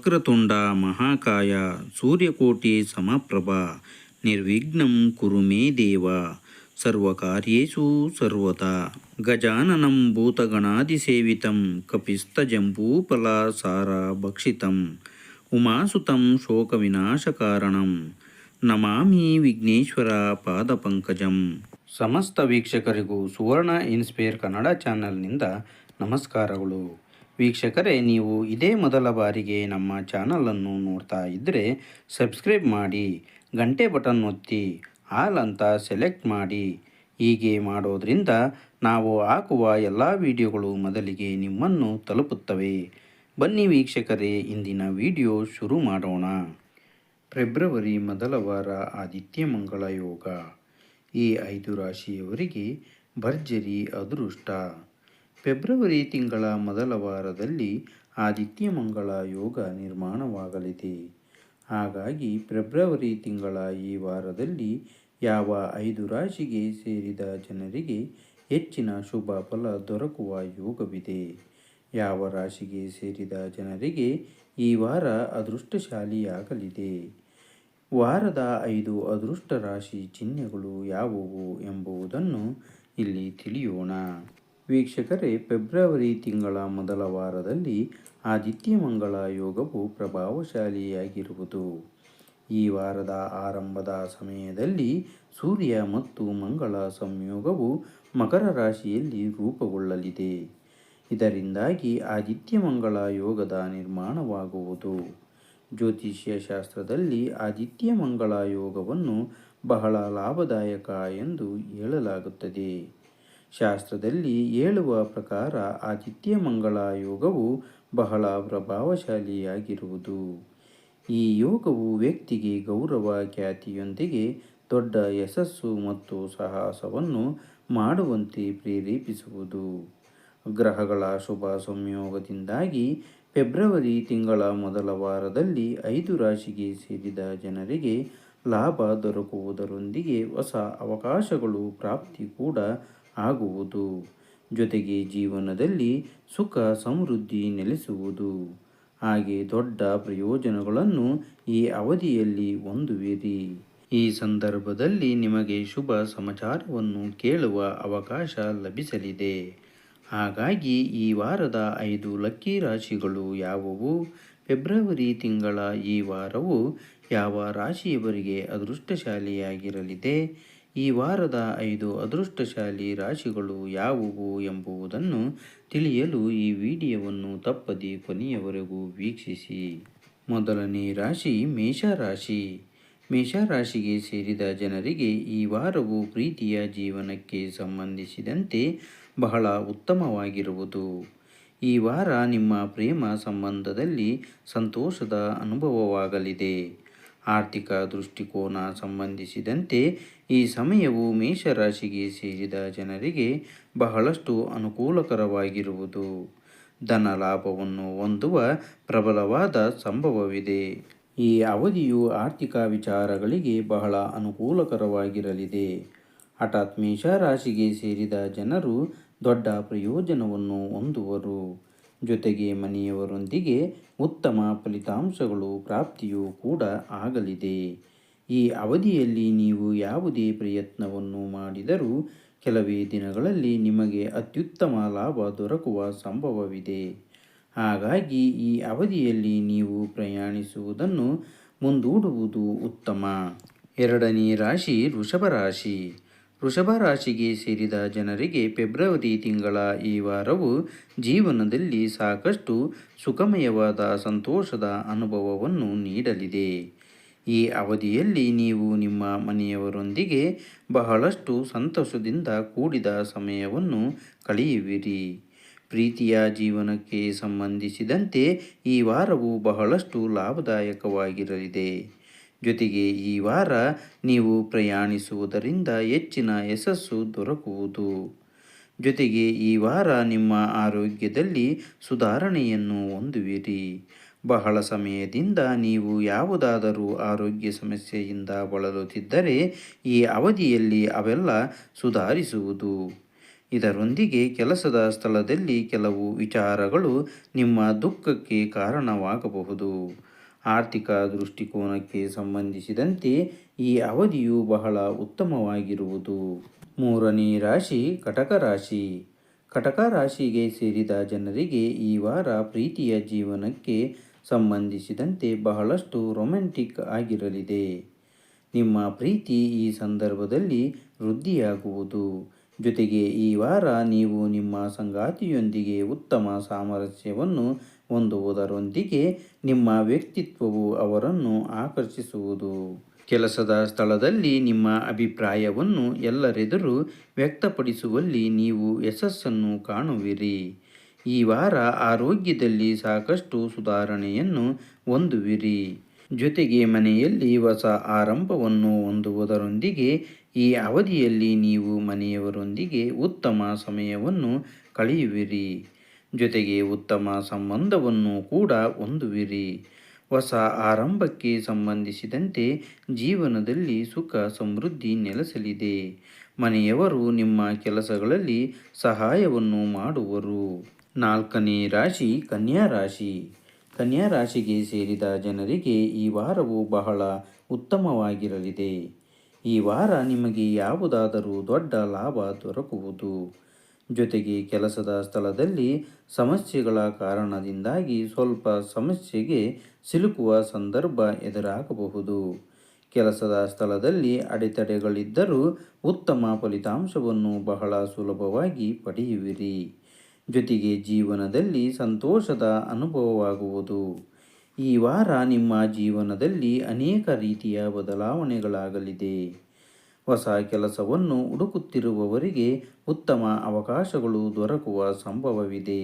ವಕ್ರತುಂಡ ಮಹಾಕಾಯ ಸೂರ್ಯಕೋಟಿ ಸಮಪ್ರಭ ನಿರ್ವಿಘ್ನಂ ಕುರು ಮೇ ದೇವ ಸರ್ವಕಾರ್ಯೇಷು ಸರ್ವತಾ ಗಜಾನನಂ ಭೂತಗಣಾದಿಸೇವಿತಂ ಕಪಿಸ್ತಜಂಬೂಫಲಸಾರ ಭಕ್ಷಿತಂ ಉಮಾಸುತಂ ಶೋಕವಿನಾಶಕಾರಣಂ ನಮಾಮಿ ವಿಘ್ನೇಶ್ವರ ಪಾದಪಂಕಜಂ. ಸಮಸ್ತ ವೀಕ್ಷಕರಿಗೂ ಸುವರ್ಣ ಇನ್ಸ್ಪೈರ್ ಕನ್ನಡ ಚಾನಲ್ನಿಂದ ನಮಸ್ಕಾರಗಳು. ವೀಕ್ಷಕರೇ, ನೀವು ಇದೇ ಮೊದಲ ಬಾರಿಗೆ ನಮ್ಮ ಚಾನಲನ್ನು ನೋಡ್ತಾ ಇದ್ದರೆ ಸಬ್ಸ್ಕ್ರೈಬ್ ಮಾಡಿ, ಗಂಟೆ ಬಟನ್ ಒತ್ತಿ ಆಲ್ ಅಂತ ಸೆಲೆಕ್ಟ್ ಮಾಡಿ. ಹೀಗೆ ಮಾಡೋದ್ರಿಂದ ನಾವು ಹಾಕುವ ಎಲ್ಲ ವಿಡಿಯೋಗಳು ಮೊದಲಿಗೆ ನಿಮ್ಮನ್ನು ತಲುಪುತ್ತವೆ. ಬನ್ನಿ ವೀಕ್ಷಕರೇ, ಇಂದಿನ ವಿಡಿಯೋ ಶುರು ಮಾಡೋಣ. ಫೆಬ್ರವರಿ ಮೊದಲ ವಾರ ಆದಿತ್ಯ ಮಂಗಳ ಯೋಗ. ಈ 5 ರಾಶಿಯವರಿಗೆ ಭರ್ಜರಿ ಅದೃಷ್ಟ. ಫೆಬ್ರವರಿ ತಿಂಗಳ ಮೊದಲ ವಾರದಲ್ಲಿ ಆದಿತ್ಯ ಮಂಗಳ ಯೋಗ ನಿರ್ಮಾಣವಾಗಲಿದೆ. ಹಾಗಾಗಿ ಫೆಬ್ರವರಿ ತಿಂಗಳ ಈ ವಾರದಲ್ಲಿ ಯಾವ 5 ರಾಶಿಗೆ ಸೇರಿದ ಜನರಿಗೆ ಹೆಚ್ಚಿನ ಶುಭ ಫಲ ದೊರಕುವ ಯೋಗವಿದೆ, ಯಾವ ರಾಶಿಗೆ ಸೇರಿದ ಜನರಿಗೆ ಈ ವಾರ ಅದೃಷ್ಟಶಾಲಿಯಾಗಲಿದೆ, ವಾರದ 5 ಅದೃಷ್ಟ ರಾಶಿ ಚಿಹ್ನೆಗಳು ಯಾವುವು ಎಂಬುದನ್ನು ಇಲ್ಲಿ ತಿಳಿಯೋಣ. ವೀಕ್ಷಕರೇ, ಫೆಬ್ರವರಿ ತಿಂಗಳ ಮೊದಲ ವಾರದಲ್ಲಿ ಆದಿತ್ಯ ಮಂಗಳ ಯೋಗವು ಪ್ರಭಾವಶಾಲಿಯಾಗಿರುವುದು. ಈ ವಾರದ ಆರಂಭದ ಸಮಯದಲ್ಲಿ ಸೂರ್ಯ ಮತ್ತು ಮಂಗಳ ಸಂಯೋಗವು ಮಕರ ರಾಶಿಯಲ್ಲಿ ರೂಪುಗೊಳ್ಳಲಿದೆ. ಇದರಿಂದಾಗಿ ಆದಿತ್ಯ ಮಂಗಳ ಯೋಗದ ನಿರ್ಮಾಣವಾಗುವುದು. ಜ್ಯೋತಿಷ್ಯ ಶಾಸ್ತ್ರದಲ್ಲಿ ಆದಿತ್ಯ ಮಂಗಳ ಯೋಗವನ್ನು ಬಹಳ ಲಾಭದಾಯಕ ಎಂದು ಹೇಳಲಾಗುತ್ತದೆ. ಶಾಸ್ತ್ರದಲ್ಲಿ ಹೇಳುವ ಪ್ರಕಾರ ಆದಿತ್ಯ ಮಂಗಳ ಯೋಗವು ಬಹಳ ಪ್ರಭಾವಶಾಲಿಯಾಗಿರುವುದು. ಈ ಯೋಗವು ವ್ಯಕ್ತಿಗೆ ಗೌರವ, ಖ್ಯಾತಿಯೊಂದಿಗೆ ದೊಡ್ಡ ಯಶಸ್ಸು ಮತ್ತು ಸಾಹಸವನ್ನು ಮಾಡುವಂತೆ ಪ್ರೇರೇಪಿಸುವುದು. ಗ್ರಹಗಳ ಶುಭ ಸಂಯೋಗದಿಂದಾಗಿ ಫೆಬ್ರವರಿ ತಿಂಗಳ ಮೊದಲ ವಾರದಲ್ಲಿ 5 ರಾಶಿಗೆ ಸೇರಿದ ಜನರಿಗೆ ಲಾಭ ದೊರಕುವುದರೊಂದಿಗೆ ಹೊಸ ಅವಕಾಶಗಳು ಪ್ರಾಪ್ತಿ ಕೂಡ ಆಗುವುದು. ಜೊತೆಗೆ ಜೀವನದಲ್ಲಿ ಸುಖ ಸಮೃದ್ಧಿ ನೆಲೆಸುವುದು. ಹಾಗೆ ದೊಡ್ಡ ಪ್ರಯೋಜನಗಳನ್ನು ಈ ಅವಧಿಯಲ್ಲಿ ಹೊಂದುವಿರಿ. ಈ ಸಂದರ್ಭದಲ್ಲಿ ನಿಮಗೆ ಶುಭ ಸಮಾಚಾರವನ್ನು ಕೇಳುವ ಅವಕಾಶ ಲಭಿಸಲಿದೆ. ಹಾಗಾಗಿ ಈ ವಾರದ 5 ಲಕ್ಕಿ ರಾಶಿಗಳು ಯಾವುವು, ಫೆಬ್ರವರಿ ತಿಂಗಳ ಈ ವಾರವು ಯಾವ ರಾಶಿಯವರಿಗೆ ಅದೃಷ್ಟಶಾಲಿಯಾಗಿರಲಿದೆ, ಈ ವಾರದ 5 ಅದೃಷ್ಟಶಾಲಿ ರಾಶಿಗಳು ಯಾವುವು ಎಂಬುದನ್ನು ತಿಳಿಯಲು ಈ ವಿಡಿಯೋವನ್ನು ತಪ್ಪದೆ ಕೊನೆಯವರೆಗೂ ವೀಕ್ಷಿಸಿ. ಮೊದಲನೇ ರಾಶಿ ಮೇಷರಾಶಿ. ಮೇಷರಾಶಿಗೆ ಸೇರಿದ ಜನರಿಗೆ ಈ ವಾರವು ಪ್ರೀತಿಯ ಜೀವನಕ್ಕೆ ಸಂಬಂಧಿಸಿದಂತೆ ಬಹಳ ಉತ್ತಮವಾಗಿರುವುದು. ಈ ವಾರ ನಿಮ್ಮ ಪ್ರೇಮ ಸಂಬಂಧದಲ್ಲಿ ಸಂತೋಷದ ಅನುಭವವಾಗಲಿದೆ. ಆರ್ಥಿಕ ದೃಷ್ಟಿಕೋನ ಸಂಬಂಧಿಸಿದಂತೆ ಈ ಸಮಯವು ಮೇಷರಾಶಿಗೆ ಸೇರಿದ ಜನರಿಗೆ ಬಹಳಷ್ಟು ಅನುಕೂಲಕರವಾಗಿರುವುದು. ಧನ ಲಾಭವನ್ನು ಹೊಂದುವ ಪ್ರಬಲವಾದ ಸಂಭವವಿದೆ. ಈ ಅವಧಿಯು ಆರ್ಥಿಕ ವಿಚಾರಗಳಿಗೆ ಬಹಳ ಅನುಕೂಲಕರವಾಗಿರಲಿದೆ. ಹಠಾತ್ ಮೇಷರಾಶಿಗೆ ಸೇರಿದ ಜನರು ದೊಡ್ಡ ಪ್ರಯೋಜನವನ್ನು ಹೊಂದುವರು. ಜೊತೆಗೆ ಮನೆಯವರೊಂದಿಗೆ ಉತ್ತಮ ಫಲಿತಾಂಶಗಳು ಪ್ರಾಪ್ತಿಯೂ ಕೂಡ ಆಗಲಿದೆ. ಈ ಅವಧಿಯಲ್ಲಿ ನೀವು ಯಾವುದೇ ಪ್ರಯತ್ನವನ್ನು ಮಾಡಿದರೂ ಕೆಲವೇ ದಿನಗಳಲ್ಲಿ ನಿಮಗೆ ಅತ್ಯುತ್ತಮ ಲಾಭ ದೊರಕುವ ಸಂಭವವಿದೆ. ಹಾಗಾಗಿ ಈ ಅವಧಿಯಲ್ಲಿ ನೀವು ಪ್ರಯಾಣಿಸುವುದನ್ನು ಮುಂದೂಡುವುದು ಉತ್ತಮ. ಎರಡನೇ ರಾಶಿ ವೃಷಭ ರಾಶಿ. ವೃಷಭ ರಾಶಿಗೆ ಸೇರಿದ ಜನರಿಗೆ ಫೆಬ್ರವರಿ ತಿಂಗಳ ಈ ವಾರವು ಜೀವನದಲ್ಲಿ ಸಾಕಷ್ಟು ಸುಖಮಯವಾದ ಸಂತೋಷದ ಅನುಭವವನ್ನು ನೀಡಲಿದೆ. ಈ ಅವಧಿಯಲ್ಲಿ ನೀವು ನಿಮ್ಮ ಮನೆಯವರೊಂದಿಗೆ ಬಹಳಷ್ಟು ಸಂತೋಷದಿಂದ ಕೂಡಿದ ಸಮಯವನ್ನು ಕಳೆಯುವಿರಿ. ಪ್ರೀತಿಯ ಜೀವನಕ್ಕೆ ಸಂಬಂಧಿಸಿದಂತೆ ಈ ವಾರವು ಬಹಳಷ್ಟು ಲಾಭದಾಯಕವಾಗಿರಲಿದೆ. ಜೊತೆಗೆ ಈ ವಾರ ನೀವು ಪ್ರಯಾಣಿಸುವುದರಿಂದ ಹೆಚ್ಚಿನ ಯಶಸ್ಸು ದೊರಕುವುದು. ಜೊತೆಗೆ ಈ ವಾರ ನಿಮ್ಮ ಆರೋಗ್ಯದಲ್ಲಿ ಸುಧಾರಣೆಯನ್ನು ಹೊಂದುವಿರಿ. ಬಹಳ ಸಮಯದಿಂದ ನೀವು ಯಾವುದಾದರೂ ಆರೋಗ್ಯ ಸಮಸ್ಯೆಯಿಂದ ಬಳಲುತ್ತಿದ್ದರೆ ಈ ಅವಧಿಯಲ್ಲಿ ಅವೆಲ್ಲ ಸುಧಾರಿಸುವುದು. ಇದರೊಂದಿಗೆ ಕೆಲಸದ ಸ್ಥಳದಲ್ಲಿ ಕೆಲವು ವಿಚಾರಗಳು ನಿಮ್ಮ ದುಃಖಕ್ಕೆ ಕಾರಣವಾಗಬಹುದು. ಆರ್ಥಿಕ ದೃಷ್ಟಿಕೋನಕ್ಕೆ ಸಂಬಂಧಿಸಿದಂತೆ ಈ ಅವಧಿಯು ಬಹಳ ಉತ್ತಮವಾಗಿರುವುದು. ಮೂರನೇ ರಾಶಿ ಕಟಕ ರಾಶಿ. ಕಟಕ ರಾಶಿಗೆ ಸೇರಿದ ಜನರಿಗೆ ಈ ವಾರ ಪ್ರೀತಿಯ ಜೀವನಕ್ಕೆ ಸಂಬಂಧಿಸಿದಂತೆ ಬಹಳಷ್ಟು ರೊಮ್ಯಾಂಟಿಕ್ ಆಗಿರಲಿದೆ. ನಿಮ್ಮ ಪ್ರೀತಿ ಈ ಸಂದರ್ಭದಲ್ಲಿ ವೃದ್ಧಿಯಾಗುವುದು. ಜೊತೆಗೆ ಈ ವಾರ ನೀವು ನಿಮ್ಮ ಸಂಗಾತಿಯೊಂದಿಗೆ ಉತ್ತಮ ಸಾಮರಸ್ಯವನ್ನು ಹೊಂದುವುದರೊಂದಿಗೆ ನಿಮ್ಮ ವ್ಯಕ್ತಿತ್ವವು ಅವರನ್ನು ಆಕರ್ಷಿಸುವುದು. ಕೆಲಸದ ಸ್ಥಳದಲ್ಲಿ ನಿಮ್ಮ ಅಭಿಪ್ರಾಯವನ್ನು ಎಲ್ಲರೆದುರು ವ್ಯಕ್ತಪಡಿಸುವಲ್ಲಿ ನೀವು ಯಶಸ್ಸನ್ನು ಕಾಣುವಿರಿ. ಈ ವಾರ ಆರೋಗ್ಯದಲ್ಲಿ ಸಾಕಷ್ಟು ಸುಧಾರಣೆಯನ್ನು ಹೊಂದುವಿರಿ. ಜೊತೆಗೆ ಮನೆಯಲ್ಲಿ ಹೊಸ ಆರಂಭವನ್ನು ಹೊಂದುವುದರೊಂದಿಗೆ ಈ ಅವಧಿಯಲ್ಲಿ ನೀವು ಮನೆಯವರೊಂದಿಗೆ ಉತ್ತಮ ಸಮಯವನ್ನು ಕಳೆಯುವಿರಿ. ಜೊತೆಗೆ ಉತ್ತಮ ಸಂಬಂಧವನ್ನು ಕೂಡ ಹೊಂದುವಿರಿ. ಹೊಸ ಆರಂಭಕ್ಕೆ ಸಂಬಂಧಿಸಿದಂತೆ ಜೀವನದಲ್ಲಿ ಸುಖ ಸಮೃದ್ಧಿ ನೆಲೆಸಲಿದೆ. ಮನೆಯವರು ನಿಮ್ಮ ಕೆಲಸಗಳಲ್ಲಿ ಸಹಾಯವನ್ನು ಮಾಡುವರು. ನಾಲ್ಕನೇ ರಾಶಿ ಕನ್ಯಾ ರಾಶಿ. ಕನ್ಯಾ ರಾಶಿಗೆ ಸೇರಿದ ಜನರಿಗೆ ಈ ವಾರವು ಬಹಳ ಉತ್ತಮವಾಗಿರಲಿದೆ. ಈ ವಾರ ನಿಮಗೆ ಯಾವುದಾದರೂ ದೊಡ್ಡ ಲಾಭ ದೊರಕುವುದು. ಜೊತೆಗೆ ಕೆಲಸದ ಸ್ಥಳದಲ್ಲಿ ಸಮಸ್ಯೆಗಳ ಕಾರಣದಿಂದಾಗಿ ಸ್ವಲ್ಪ ಸಮಸ್ಯೆಗೆ ಸಿಲುಕುವ ಸಂದರ್ಭ ಎದುರಾಗಬಹುದು. ಕೆಲಸದ ಸ್ಥಳದಲ್ಲಿ ಅಡೆತಡೆಗಳಿದ್ದರೂ ಉತ್ತಮ ಫಲಿತಾಂಶವನ್ನು ಬಹಳ ಸುಲಭವಾಗಿ ಪಡೆಯುವಿರಿ. ಜೊತೆಗೆ ಜೀವನದಲ್ಲಿ ಸಂತೋಷದ ಅನುಭವವಾಗುವುದು. ಈ ವಾರ ನಿಮ್ಮ ಜೀವನದಲ್ಲಿ ಅನೇಕ ರೀತಿಯ ಬದಲಾವಣೆಗಳಾಗಲಿದೆ. ಹೊಸ ಕೆಲಸವನ್ನು ಹುಡುಕುತ್ತಿರುವವರಿಗೆ ಉತ್ತಮ ಅವಕಾಶಗಳು ದೊರಕುವ ಸಂಭವವಿದೆ.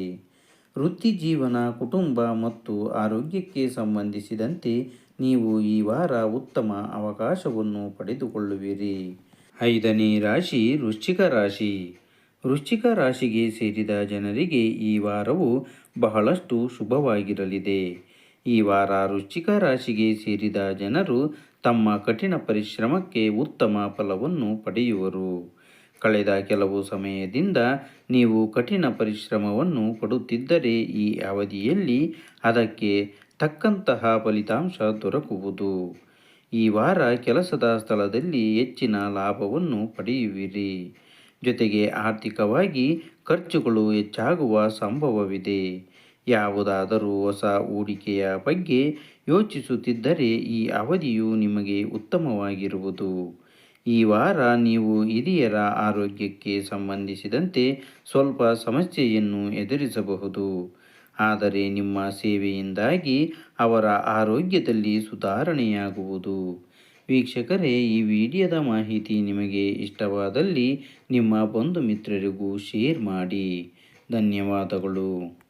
ವೃತ್ತಿ ಜೀವನ, ಕುಟುಂಬ ಮತ್ತು ಆರೋಗ್ಯಕ್ಕೆ ಸಂಬಂಧಿಸಿದಂತೆ ನೀವು ಈ ವಾರ ಉತ್ತಮ ಅವಕಾಶವನ್ನು ಪಡೆದುಕೊಳ್ಳುವಿರಿ. ಐದನೇ ರಾಶಿ ವೃಶ್ಚಿಕ ರಾಶಿ. ವೃಶ್ಚಿಕ ರಾಶಿಗೆ ಸೇರಿದ ಜನರಿಗೆ ಈ ವಾರವು ಬಹಳಷ್ಟು ಶುಭವಾಗಿರಲಿದೆ. ಈ ವಾರ ವೃಶ್ಚಿಕ ರಾಶಿಗೆ ಸೇರಿದ ಜನರು ತಮ್ಮ ಕಠಿಣ ಪರಿಶ್ರಮಕ್ಕೆ ಉತ್ತಮ ಫಲವನ್ನು ಪಡೆಯುವರು. ಕಳೆದ ಕೆಲವು ಸಮಯದಿಂದ ನೀವು ಕಠಿಣ ಪರಿಶ್ರಮವನ್ನು ಪಡುತ್ತಿದ್ದರೆ ಈ ಅವಧಿಯಲ್ಲಿ ಅದಕ್ಕೆ ತಕ್ಕಂತಹ ಫಲಿತಾಂಶ ದೊರಕುವುದು. ಈ ವಾರ ಕೆಲಸದ ಸ್ಥಳದಲ್ಲಿ ಹೆಚ್ಚಿನ ಲಾಭವನ್ನು ಪಡೆಯುವಿರಿ. ಜೊತೆಗೆ ಆರ್ಥಿಕವಾಗಿ ಖರ್ಚುಗಳು ಹೆಚ್ಚಾಗುವ ಸಂಭವವಿದೆ. ಯಾವುದಾದರೂ ಹೊಸ ಹೂಡಿಕೆಯ ಬಗ್ಗೆ ಯೋಚಿಸುತ್ತಿದ್ದರೆ ಈ ಅವಧಿಯು ನಿಮಗೆ ಉತ್ತಮವಾಗಿರುವುದು. ಈ ವಾರ ನೀವು ಹಿರಿಯರ ಆರೋಗ್ಯಕ್ಕೆ ಸಂಬಂಧಿಸಿದಂತೆ ಸ್ವಲ್ಪ ಸಮಸ್ಯೆಯನ್ನು ಎದುರಿಸಬಹುದು. ಆದರೆ ನಿಮ್ಮ ಸೇವೆಯಿಂದಾಗಿ ಅವರ ಆರೋಗ್ಯದಲ್ಲಿ ಸುಧಾರಣೆಯಾಗುವುದು. ವೀಕ್ಷಕರೇ, ಈ ವಿಡಿಯೋದ ಮಾಹಿತಿ ನಿಮಗೆ ಇಷ್ಟವಾದಲ್ಲಿ ನಿಮ್ಮ ಬಂಧು ಮಿತ್ರರಿಗೂ ಶೇರ್ ಮಾಡಿ. ಧನ್ಯವಾದಗಳು.